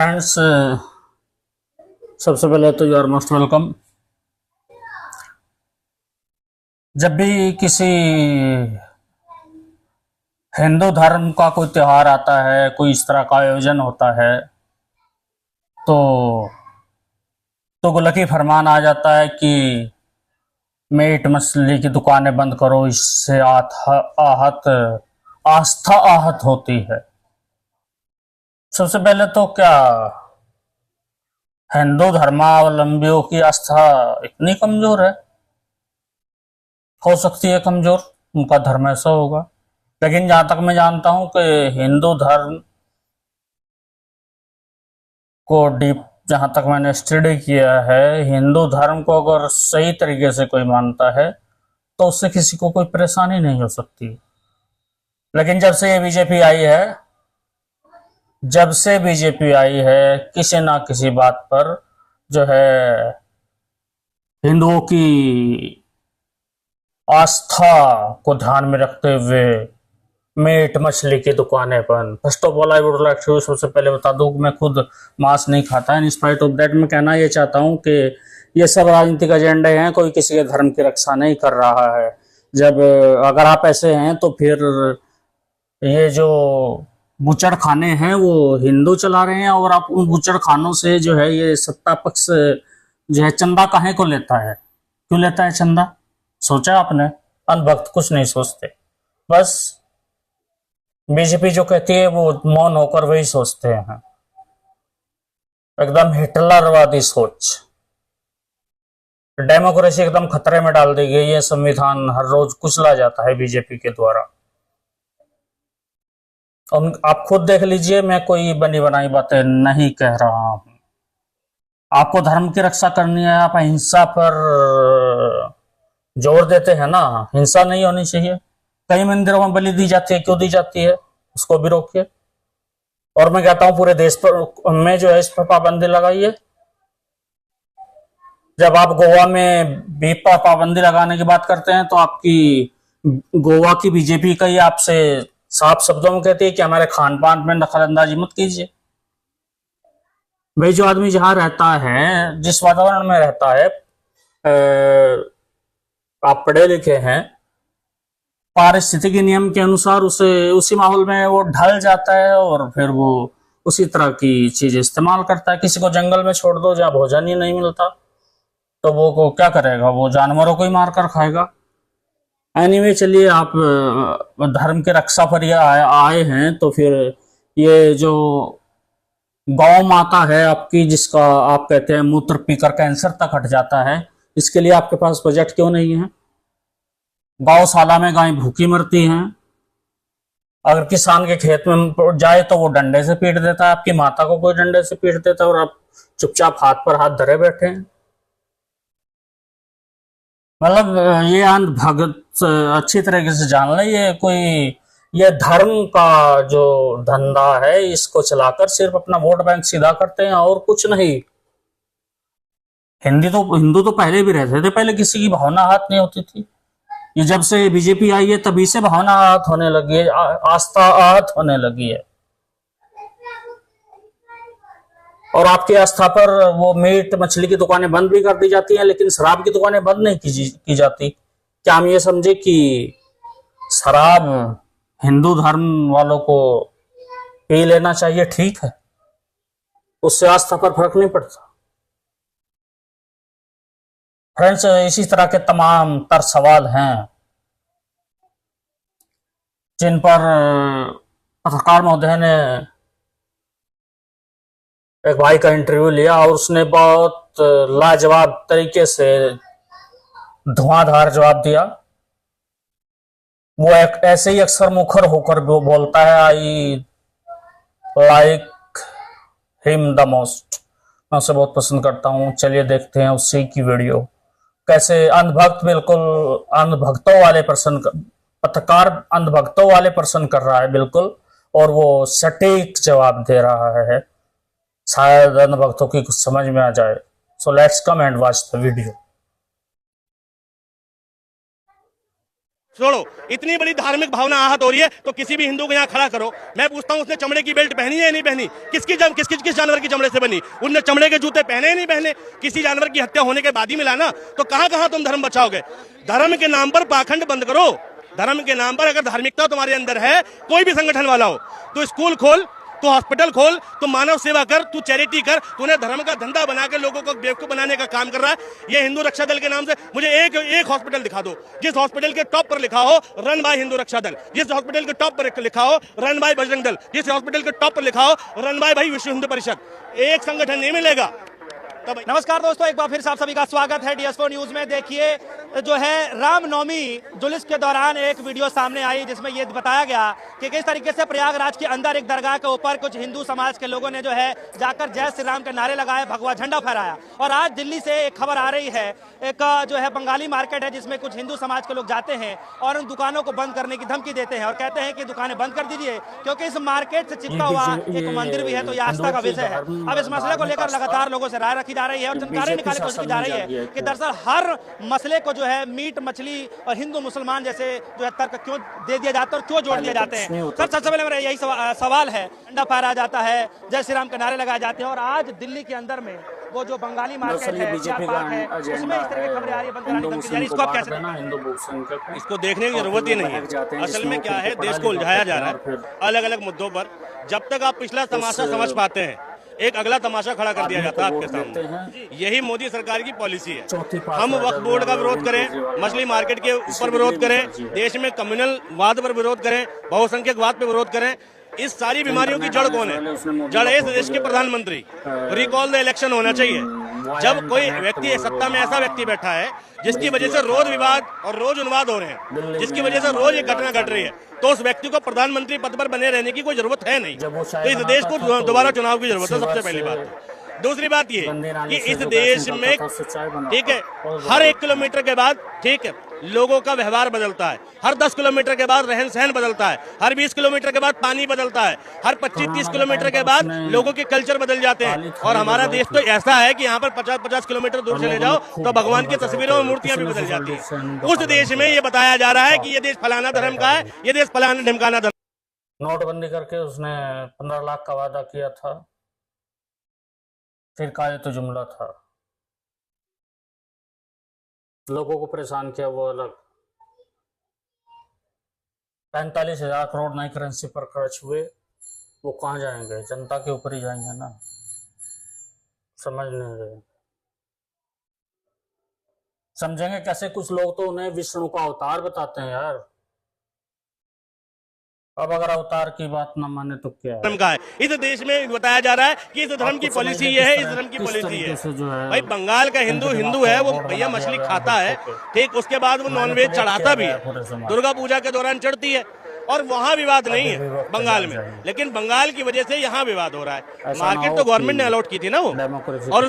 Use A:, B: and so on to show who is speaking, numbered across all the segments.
A: Friends, सबसे पहले तो यू आर मोस्ट वेलकम। जब भी किसी हिंदू धर्म का कोई त्योहार आता है, कोई इस तरह का आयोजन होता है, तो तुगलकी फरमान आ जाता है कि मीट मछली की दुकानें बंद करो, इससे आहत आस्था आहत होती है। सबसे पहले तो क्या हिंदू धर्मावलंबियों की आस्था इतनी कमजोर है? हो सकती है कमजोर, उनका धर्म ऐसा होगा। लेकिन जहां तक मैं जानता हूं कि हिंदू धर्म को डीप, जहां तक मैंने स्टडी किया है, हिंदू धर्म को अगर सही तरीके से कोई मानता है तो उससे किसी को कोई परेशानी नहीं हो सकती। लेकिन जब से बीजेपी आई है, किसी ना किसी बात पर जो है हिंदुओं की आस्था को ध्यान में रखते हुए मीट मछली की दुकानें बंद। First of all I would like to, सबसे पहले बता दूं कि मैं खुद मांस नहीं खाता है। इन स्पाइट ऑफ दैट मैं कहना ये चाहता हूं कि ये सब राजनीतिक एजेंडे हैं, कोई किसी के धर्म की रक्षा नहीं कर रहा है। जब अगर आप ऐसे हैं तो फिर ये जो बुचड़ खाने हैं वो हिंदू चला रहे हैं, और आप उन बुचड़ खानों से जो है ये सत्ता पक्ष जो है चंदा काहे को लेता है? क्यों लेता है चंदा? सोचा आपने? अनभक्त कुछ नहीं सोचते, बस बीजेपी जो कहती है वो मौन होकर वही सोचते हैं। एकदम हिटलरवादी सोच। डेमोक्रेसी एकदम खतरे में डाल दी गई है, संविधान हर रोज कुचला जाता है बीजेपी के द्वारा। आप खुद देख लीजिए, मैं कोई बनी बनाई बातें नहीं कह रहा हूं। आपको धर्म की रक्षा करनी है, आप अहिंसा पर जोर देते हैं ना, हिंसा नहीं होनी चाहिए। कई मंदिरों में बलि दी जाती है, क्यों दी जाती है? उसको भी रोकिए। और मैं कहता हूं पूरे देश पर में जो है इस पर पाबंदी लगाइए। जब आप गोवा में बीफ पर पाबंदी लगाने की बात करते हैं तो आपकी गोवा की बीजेपी का ही आपसे साफ शब्दों में कहती है कि हमारे खान पान में दखल अंदाजी मत कीजिए। भाई, जो आदमी जहां रहता है, जिस वातावरण में रहता है, आप पढ़े लिखे हैं, पारिस्थितिकी नियम के अनुसार उसे उसी माहौल में वो ढल जाता है और फिर वो उसी तरह की चीज इस्तेमाल करता है। किसी को जंगल में छोड़ दो जहाँ भोजन ही नहीं मिलता तो वो को क्या करेगा? वो जानवरों को ही मारकर खाएगा। एनीवे, चलिए, आप धर्म के रक्षा पर ये आए हैं तो फिर ये जो गौ माता है आपकी, जिसका आप कहते हैं मूत्र पीकर कैंसर तक हट जाता है, इसके लिए आपके पास बजट क्यों नहीं है? गौशाला में गाय भूखी मरती हैं। अगर किसान के खेत में जाए तो वो डंडे से पीट देता है, आपकी माता को कोई डंडे से पीट देता है और आप चुपचाप हाथ पर हाथ धरे बैठे हैं। मतलब ये अंध भगत अच्छी तरीके से जान ले, ये धर्म का जो धंधा है, इसको चलाकर सिर्फ अपना वोट बैंक सीधा करते हैं और कुछ नहीं। हिंदू तो पहले भी रहते थे, पहले किसी की भावना आहत नहीं होती थी। ये जब से बीजेपी आई है तभी से भावना आहत होने लगी है, आस्था आहत होने लगी है। और आपकी आस्था पर वो मीट मछली की दुकानें बंद भी कर दी जाती हैं, लेकिन शराब की दुकानें बंद नहीं की जाती। क्या हम ये समझे कि शराब हिंदू धर्म वालों को पी लेना चाहिए? ठीक है, उससे आस्था पर फर्क नहीं पड़ता। फ्रेंड्स, इसी तरह के तमाम तर सवाल हैं जिन पर पत्रकार महोदय ने एक भाई का इंटरव्यू लिया और उसने बहुत लाजवाब तरीके से धुआंधार जवाब दिया। वो एक ऐसे ही अक्सर मुखर होकर बोलता है, I like him the most. मैं उसे बहुत पसंद करता हूँ। चलिए देखते हैं उससे की वीडियो, कैसे अंधभक्त, बिल्कुल अंधभक्तों वाले पत्रकार अंधभक्तों वाले पर्सन कर रहा है बिल्कुल, और वो सटीक जवाब दे रहा है। शायद अंधभक्तों की कुछ समझ में आ जाए। So let's come and watch the video.
B: छोड़ो, इतनी बड़ी धार्मिक भावना आहत हो रही है तो किसी भी हिंदू को यहाँ खड़ा करो। मैं पूछता हूँ उसने चमड़े की बेल्ट पहनी है या नहीं पहनी? किस जानवर की चमड़े से बनी? उसने चमड़े के जूते पहने या नहीं पहने? किसी जानवर की हत्या होने के बाद ही मिला ना, तो कहाँ कहाँ तुम धर्म बचाओगे? धर्म के नाम पर पाखंड बंद करो। धर्म के नाम पर अगर धार्मिकता तुम्हारे अंदर है, कोई भी संगठन वाला हो, तो स्कूल खोल, तू हॉस्पिटल खोल, तू मानव सेवा कर, तू चैरिटी कर। तूने धर्म का धंधा बना के लोगों को बेवकूफ बनाने का काम कर रहा है। ये हिंदू रक्षा दल के नाम से मुझे एक हॉस्पिटल दिखा दो जिस हॉस्पिटल के टॉप पर लिखा हो रन बाय हिंदू रक्षा दल, जिस हॉस्पिटल के टॉप पर लिखा हो रन बाय बजरंग दल, जिस हॉस्पिटल के टॉप पर लिखा हो रन बाय भाई विश्व हिंदू परिषद। एक संगठन नहीं मिलेगा।
C: नमस्कार दोस्तों, एक बार फिर आप सभी का स्वागत है DS4 न्यूज में। देखिए जो है रामनवमी जुलूस के दौरान एक वीडियो सामने आई जिसमें ये बताया गया कि किस तरीके से प्रयागराज के अंदर एक दरगाह के ऊपर कुछ हिंदू समाज के लोगों ने जो है जाकर जय श्री राम के नारे लगाए, भगवा झंडा फहराया। और आज दिल्ली से एक खबर आ रही है, एक जो है बंगाली मार्केट है जिसमें कुछ हिंदू समाज के लोग जाते हैं और उन दुकानों को बंद करने की धमकी देते हैं और कहते हैं कि दुकानें बंद कर दीजिए क्योंकि इस मार्केट से चिपका हुआ एक मंदिर भी है, तो ये आस्था का विषय है। अब इस मसले को लेकर लगातार लोगों से राय रखी जा रही है और जानकारी निकालने की कोशिश की जा रही है कि दरअसल हर मसले को जो है मीट मछली और हिंदू मुसलमान जैसे जो है तर्क क्यों दे दिया जाता है और क्यों जोड़ दिए जाते हैं। सर सबसे पहले मेरा यही सवाल है, झंडा फहराया जाता है, जय श्री राम के नारे लगाए जाते हैं और आज दिल्ली के अंदर में वो जो बंगाली मार्केट है, पार्क है, उसमें इस तरह की खबरें आ रही है, बंद कराने की धमकी जा रही है। इसको आप कैसे?
B: इसको देखने की जरूरत ही नहीं है। असल में क्या है, देश को उलझाया जा रहा है अलग अलग मुद्दों पर। जब तक आप पिछला तमाशा समझ पाते हैं, एक अगला तमाशा खड़ा कर दिया जाता है आपके सामने। यही मोदी सरकार की पॉलिसी है। हम वक्फ बोर्ड का विरोध करें, मछली मार्केट के ऊपर विरोध करें, देश में कम्युनल वाद पर विरोध करें, बहुसंख्यकवाद पर विरोध करें, इस सारी बीमारियों की जड़ कौन है? जड़ है इस देश के प्रधानमंत्री। रिकॉल द इलेक्शन होना चाहिए। जब कोई व्यक्ति सत्ता में ऐसा व्यक्ति बैठा है जिसकी वजह से रोज विवाद और रोज उन्वाद हो रहे हैं, जिसकी वजह से रोज ये घटना घट रही है, तो उस व्यक्ति को प्रधानमंत्री पद पर बने रहने की कोई जरूरत है नहीं। तो इस देश को दोबारा चुनाव की जरूरत है, सबसे पहली बात। दूसरी बात ये कि इस देश में ठीक है, हर 1 किलोमीटर के बाद ठीक है लोगों का व्यवहार बदलता है, हर 10 किलोमीटर के बाद रहन सहन बदलता है, हर 20 किलोमीटर के बाद पानी बदलता है, हर 25-30 किलोमीटर के बाद लोगों के कल्चर बदल जाते हैं। और हमारा देश तो ऐसा है कि यहाँ पर 50-50 किलोमीटर दूर चले जाओ तो भगवान की तस्वीरों और मूर्तियां भी बदल जाती हैं। उस देश में ये बताया जा रहा है कि ये देश फलाना धर्म का है, ये देश फलाना ढिमकाना धर्म।
A: नोटबंदी करके उसने 15 लाख का वादा किया था, फिर का ये तो जुमला था, लोगों को परेशान किया वो अलग। 45,000 करोड़ नई करेंसी पर खर्च हुए, वो कहाँ जाएंगे? जनता के ऊपर ही जाएंगे ना। समझ नहीं रहे, समझेंगे कैसे? कुछ लोग तो उन्हें विष्णु का अवतार बताते हैं यार। अब अगर अवतार की बात ना माने तो क्या है?
B: धर्म का है इस देश में बताया जा रहा है कि इस धर्म की पॉलिसी ये है, इस धर्म की पॉलिसी है। भाई बंगाल का हिंदू है, वो भैया मछली खाता है, ठीक, उसके बाद वो नॉनवेज चढ़ाता भी है, दुर्गा पूजा के दौरान चढ़ती है, और वहाँ विवाद नहीं है बंगाल में। लेकिन बंगाल की वजह से यहाँ विवाद हो रहा है। मार्केट तो गवर्नमेंट ने अलॉट की थी ना वो, और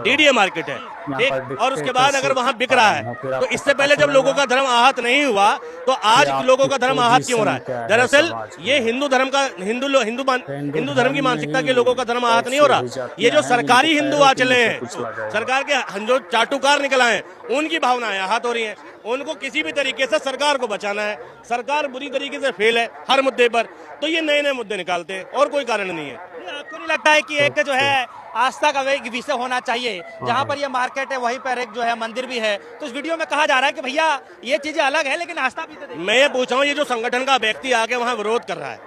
B: DDA मार्केट है ठीक, और उसके बाद अगर वहाँ बिक रहा है तो इससे पहले जब लोगों का धर्म आहत नहीं हुआ तो आज लोगों का धर्म आहत क्यों हो रहा है? दरअसल ये हिंदू धर्म का हिंदू धर्म की मानसिकता के लोगों का धर्म आहत नहीं हो रहा। ये जो सरकारी हिंदू आ चले हैं, सरकार के जो चाटुकार निकल आए, उनकी भावनाएं आहत हो रही हैं। उनको किसी भी तरीके से सरकार को बचाना है। सरकार बुरी तरीके से फेल है हर मुद्दे पर, तो ये नए नए मुद्दे निकालते हैं और कोई कारण नहीं है।
C: आपको नहीं लगता है कि एक जो है आस्था का विषय होना चाहिए, जहाँ पर ये मार्केट है वहीं पर एक जो है मंदिर भी है, तो इस वीडियो में कहा जा रहा है कि भैया ये चीजें अलग है लेकिन आस्था भी तो।
B: मैं ये पूछ रहा हूँ, ये जो संगठन का व्यक्ति आके वहाँ विरोध कर रहा है,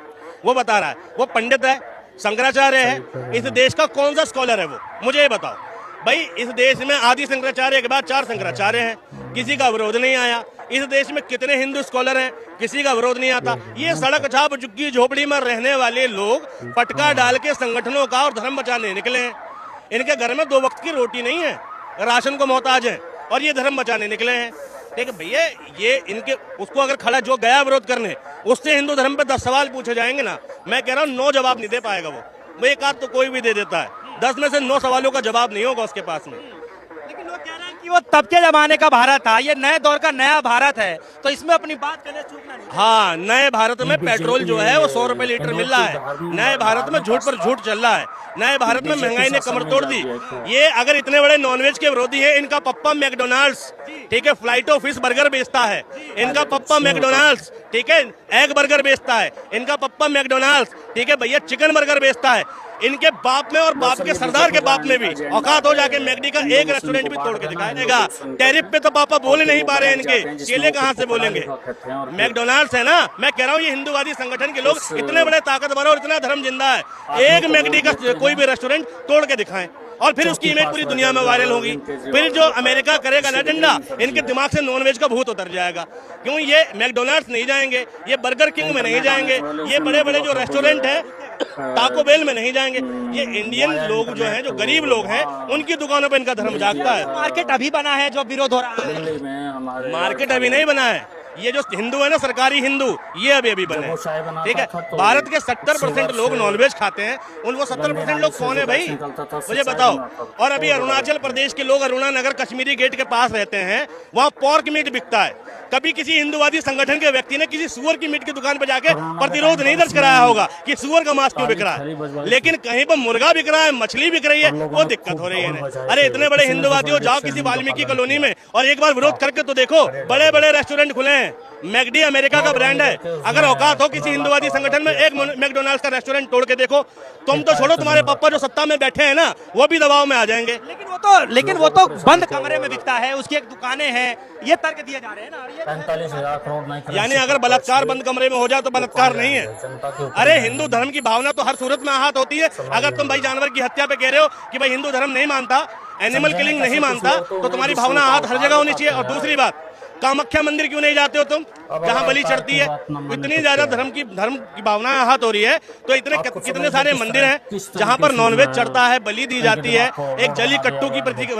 B: वो बता रहा है वो पंडित है, शंकराचार्य है, इस देश का कौन सा स्कॉलर है वो? मुझे ये बताओ भाई। इस देश में आदि शंकराचार्य के बाद 4 शंकराचार्य हैं, किसी का विरोध नहीं आया। इस देश में कितने हिंदू स्कॉलर हैं, किसी का विरोध नहीं आता। ये सड़क छाप झुग्गी झोपड़ी में रहने वाले लोग पटका डाल के संगठनों का और धर्म बचाने निकले हैं। इनके घर में 2 वक्त की रोटी नहीं है, राशन को मोहताज है, और ये धर्म बचाने निकले हैं। देखिए भैया, ये इनके उसको अगर खड़ा जो गया विरोध करने, उससे हिंदू धर्म पे 10 सवाल पूछे जाएंगे ना, मैं कह रहा हूँ 9 जवाब नहीं दे पाएगा वो। एक आध तो कोई भी दे देता है, 10 में से 9 सवालों का जवाब नहीं होगा उसके पास में।
C: लेकिन लोग कह रहे हैं कि वो तब के जमाने का भारत था, ये नए दौर का नया भारत है, तो इसमें अपनी बात करने चूकना नहीं।
B: हाँ, नए भारत में पेट्रोल जो है वो 100 रुपए लीटर मिल रहा है। नए भारत में झूठ पर झूठ चल रहा है। नए भारत में महंगाई ने कमर तोड़ दी। ये अगर इतने बड़े नॉनवेज के विरोधी हैं, इनका पप्पा मैकडोनाल्ड्स, ठीक है, फ्लाइट ऑफ फिश बर्गर बेचता है। इनका पप्पा मैकडोनाल्ड्स, ठीक है, एग बर्गर बेचता है। इनका पप्पा मैकडोनाल्ड्स, ठीक है भैया, चिकन बर्गर बेचता है। इनके बाप में और बाप के सरदार के बाप में भी औकात हो जाके मैकडी का एक रेस्टोरेंट भी तोड़ के दिखाया देगा। टैरिफ पे तो पापा बोले नहीं पा रहे हैं, इनके केले कहाँ से बोलेंगे। मैकडोनाल्ड्स है ना, मैं कह रहा हूँ ये हिंदूवादी संगठन के लोग इतने बड़े ताकतवर और इतना धर्म जिंदा है, एक मैकडी का कोई भी रेस्टोरेंट तोड़ के दिखाएं और फिर उसकी इमेज पूरी दुनिया में वायरल होगी। फिर जो अमेरिका करेगा ना एजेंडा, इनके दिमाग से नॉनवेज का भूत उतर जाएगा। क्यों ये मैकडोनाल्ड्स नहीं जाएंगे, ये बर्गर किंग में नहीं जाएंगे, ये बड़े बड़े जो रेस्टोरेंट है टाको बेल में नहीं जाएंगे। ये इंडियन लोग जो हैं, जो गरीब लोग हैं, उनकी दुकानों पे इनका धर्म जागता है।
C: मार्केट अभी बना है जो विरोध हो रहा है,
B: मार्केट अभी नहीं बना है। ये जो हिंदू है ना, सरकारी हिंदू, ये अभी बने, ठीक है। भारत के 70% लोग नॉनवेज खाते हैं, उनको 70% लोग कौन है भाई, मुझे बताओ। और अभी अरुणाचल प्रदेश के लोग अरुणा नगर कश्मीरी गेट के पास रहते हैं, वहाँ पोर्क मीट बिकता है। कभी किसी हिंदुवादी संगठन के व्यक्ति ने किसी सुअर की मीट की दुकान पर जाके प्रतिरोध नहीं दर्ज कराया होगा कि सुअर का मांस क्यों बिक रहा है, लेकिन कहीं पर मुर्गा बिक रहा है, मछली बिक रही है, वो दिक्कत हो रही है। अरे इतने बड़े हिंदुवादियों, जाओ किसी वाल्मीकि कॉलोनी में और एक बार विरोध करके तो देखो, बड़े बड़े रेस्टोरेंट खुले हैं। मैकडी अमेरिका का ब्रांड है। अगर औकात हो किसी हिंदुवादी संगठन में, एक मैकडोनाल्ड्स का रेस्टोरेंट तोड़ के देखो। तुम तो छोड़ो, तुम्हारे पापा जो सत्ता में बैठे हैं ना, वो भी दबाव में आ जाएंगे।
C: लेकिन वो तो बंद कमरे में बिकता है, उसकी एक दुकानें हैं, ये तर्क दिए जा रहे हैं ना।
A: 45,000 करोड़,
B: यानी अगर बलात्कार बंद कमरे में हो जाए तो बलात्कार नहीं है। अरे हिंदू धर्म की भावना तो हर सूरत में आहत होती है। अगर तुम भाई जानवर की हत्या पे कह रहे हो कि भाई हिंदू धर्म नहीं मानता, एनिमल किलिंग नहीं मानता, तो तुम्हारी भावना आहत हर जगह होनी चाहिए। और दूसरी बात, कामाख्या मंदिर क्यों नहीं जाते हो तुम, जहां बलि चढ़ती है? इतनी ज्यादा धर्म की भावना आहत हो रही है, तो इतने कितने सारे मंदिर हैं जहां पर नॉनवेज चढ़ता है, बलि दी जाती है। एक जली कट्टू की प्रतीक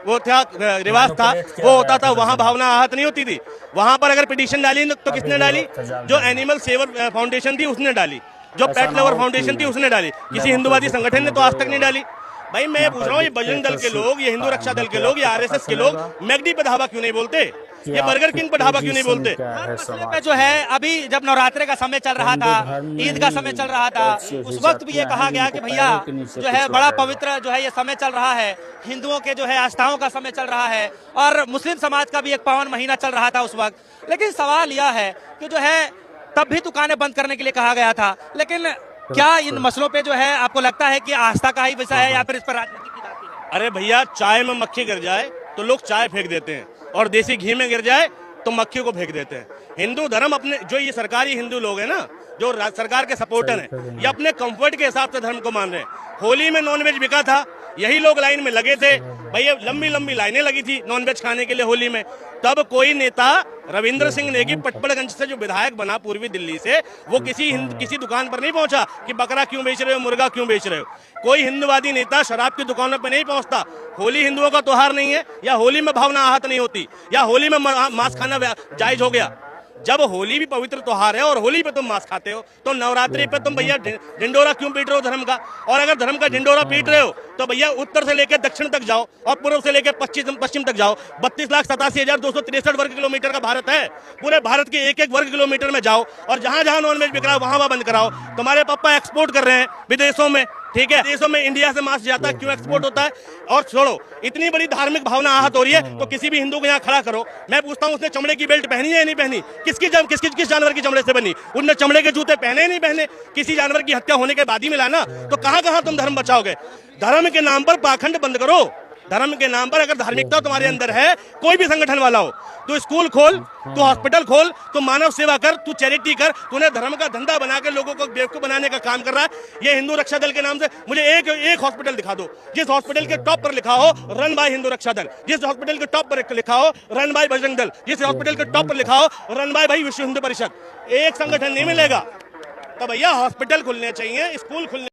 B: वो था, रिवाज था, वो होता था, वहां भावना आहत नहीं होती थी। वहां पर अगर पिटीशन डाली तो किसने डाली? जो एनिमल सेवर फाउंडेशन थी उसने डाली, जो पेट लवर फाउंडेशन थी उसने डाली। किसी हिंदुवादी संगठन ने तो आज तक नहीं डाली। भाई मैं ये पूछ रहा हूँ, ये बजरंग दल के लोग, ये हिंदू रक्षा दल के लोग, ये आरएसएस के लोग मैकडी पे धावा क्यों नहीं बोलते? ये बर्गर किंग पे ढाबा क्यों नहीं बोलते?
C: पे जो है, अभी जब नवरात्रे का समय चल रहा था, ईद का समय चल रहा था, उस वक्त भी ये कहा गया कि भैया जो है बड़ा पवित्र जो है ये समय चल रहा है, हिंदुओं के जो है आस्थाओं का समय चल रहा है, और मुस्लिम समाज का भी एक पावन महीना चल रहा था उस वक्त। लेकिन सवाल यह है कि जो है तब भी दुकानें बंद करने के लिए कहा गया था, लेकिन क्या इन मसलों पे जो है आपको लगता है कि आस्था का ही विषय है या फिर इस पर राजनीति की जाती है?
B: अरे भैया, चाय में मक्खी गिर जाए तो लोग चाय फेंक देते हैं, और देसी घी में गिर जाए तो मक्खी को फेंक देते हैं। हिंदू धर्म अपने, जो ये सरकारी हिंदू लोग हैं ना, जो सरकार के सपोर्टर हैं, ये अपने कंफर्ट के हिसाब से धर्म को मान रहे हैं। होली में नॉनवेज बिका था, यही लोग लाइन में लगे थे भैया, लंबी लंबी लाइनें लगी थी नॉनवेज खाने के लिए होली में। तब कोई नेता रविंद्र सिंह नेगी पटपड़गंज से जो विधायक बना पूर्वी दिल्ली से, वो किसी दुकान पर नहीं पहुंचा कि बकरा क्यों बेच रहे हो, मुर्गा क्यों बेच रहे हो। कोई हिंदुवादी नेता शराब की दुकानों पर नहीं पहुंचता। होली हिंदुओं का त्योहार नहीं है, या होली में भावना आहत नहीं होती, या होली में मांस खाना जायज हो गया। जब होली भी पवित्र त्योहार है और होली पे तुम मांस खाते हो, तो नवरात्रि पे तुम भैया ढिंडोरा क्यों पीट रहे हो धर्म का? और अगर धर्म का ढिंडोरा पीट रहे हो तो भैया उत्तर से लेकर दक्षिण तक जाओ और पूर्व से लेकर पश्चिम तक जाओ। 32,87,263 वर्ग किलोमीटर का भारत है। पूरे भारत के एक एक वर्ग किलोमीटर में जाओ और जहां जहां नॉनवेज बिक रहा है वहां बंद कराओ। तुम्हारे पापा एक्सपोर्ट कर रहे हैं विदेशों में, ठीक है, देशों में इंडिया से मांस जाता है, क्यों एक्सपोर्ट होता है? और छोड़ो, इतनी बड़ी धार्मिक भावना आहत हो रही है तो किसी भी हिंदू को यहाँ खड़ा करो। मैं पूछता हूँ, उसने चमड़े की बेल्ट पहनी है या नहीं पहनी? किस जानवर की चमड़े से बनी? उनने चमड़े के जूते पहने नहीं पहने? किसी जानवर की हत्या होने के बाद ही मिला ना। तो कहाँ कहाँ तुम धर्म बचाओगे? धर्म के नाम पर पाखंड बंद करो। धर्म के नाम पर अगर धार्मिकता तुम्हारे अंदर है, कोई भी संगठन वाला हो, तू स्कूल खोल, तू हॉस्पिटल खोल, तू मानव सेवा कर, तू चैरिटी कर, तूने धर्म का धंधा बना के लोगों को बेवकूफ बनाने का काम कर रहा है। ये हिंदू रक्षा दल के नाम से मुझे एक हॉस्पिटल दिखा दो जिस हॉस्पिटल के टॉप पर लिखा हो रन बाय हिंदू रक्षा दल, जिस हॉस्पिटल के टॉप पर लिखा हो रन बाय बजरंग दल, जिस हॉस्पिटल के टॉप पर लिखा हो रन बाय भाई विश्व हिंदू परिषद। एक संगठन नहीं मिलेगा। तो भैया हॉस्पिटल खुलने चाहिए, स्कूल खुलने